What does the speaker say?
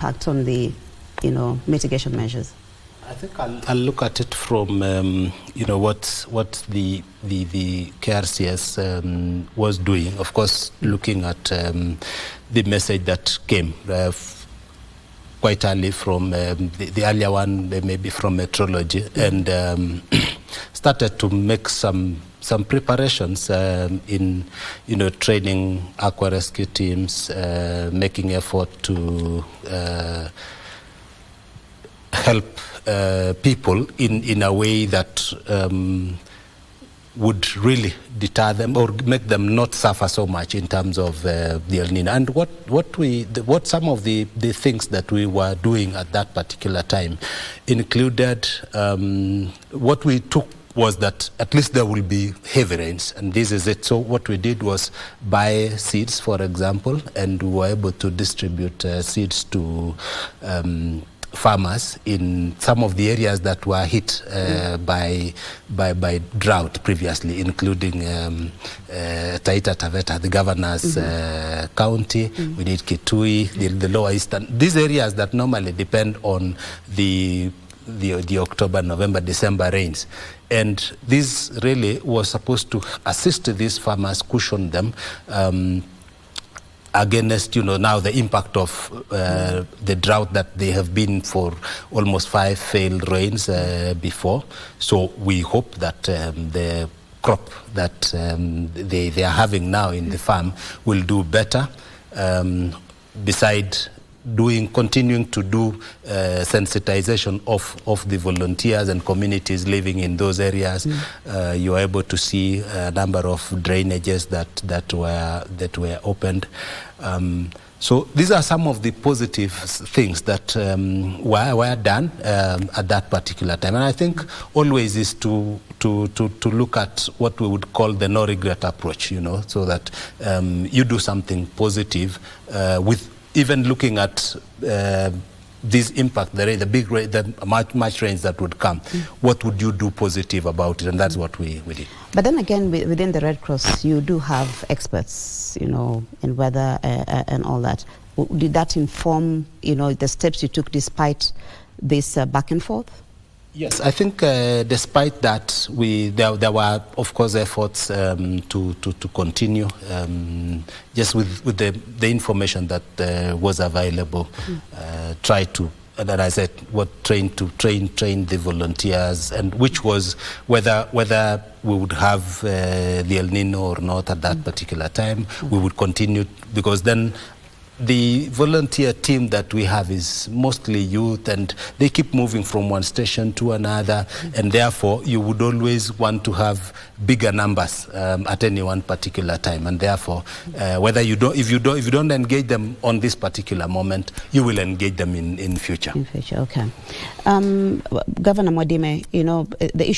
impact on the, mitigation measures? I think I'll look at it from what the KRCS was doing. Of course, looking at the message that came quite early from the earlier one, maybe from meteorology, and started to make some preparations in training aqua rescue teams, making effort to help people in a way that would really deter them or make them not suffer so much in terms of the El Nino. And what some of the things that we were doing at that particular time included, what we took was that at least there will be heavy rains, and this is it. So what we did was buy seeds, for example, and we were able to distribute seeds to farmers in some of the areas that were hit by drought previously, including Taita Taveta, the governor's county. We did Kitui, the lower eastern. These areas that normally depend on the October, November, December rains. And this really was supposed to assist these farmers, cushion them against, now the impact of the drought that they have been for almost 5 failed rains before. So we hope that the crop that they are having now in the farm will do better. Beside continuing to do sensitization of the volunteers and communities living in those areas, you are able to see a number of drainages that were opened. So these are some of the positive things that were done at that particular time. And I think always is to look at what we would call the no regret approach, so that you do something positive with even looking at this impact, the big rain, the much rains that would come. What would you do positive about it? And that's what we did. But then again, within the Red Cross, you do have experts, in weather and all that. Did that inform, the steps you took despite this back and forth? Yes, I think despite that, there were, of course, efforts to continue just with the information that was available. Try to, and as I said, train the volunteers, and which was whether we would have the El Nino or not at that particular time. We would continue, because then the volunteer team that we have is mostly youth, and they keep moving from one station to another, and therefore you would always want to have bigger numbers at any one particular time, and therefore whether if you don't engage them on this particular moment, you will engage them in future. In future, okay. Governor Mwadime, the issue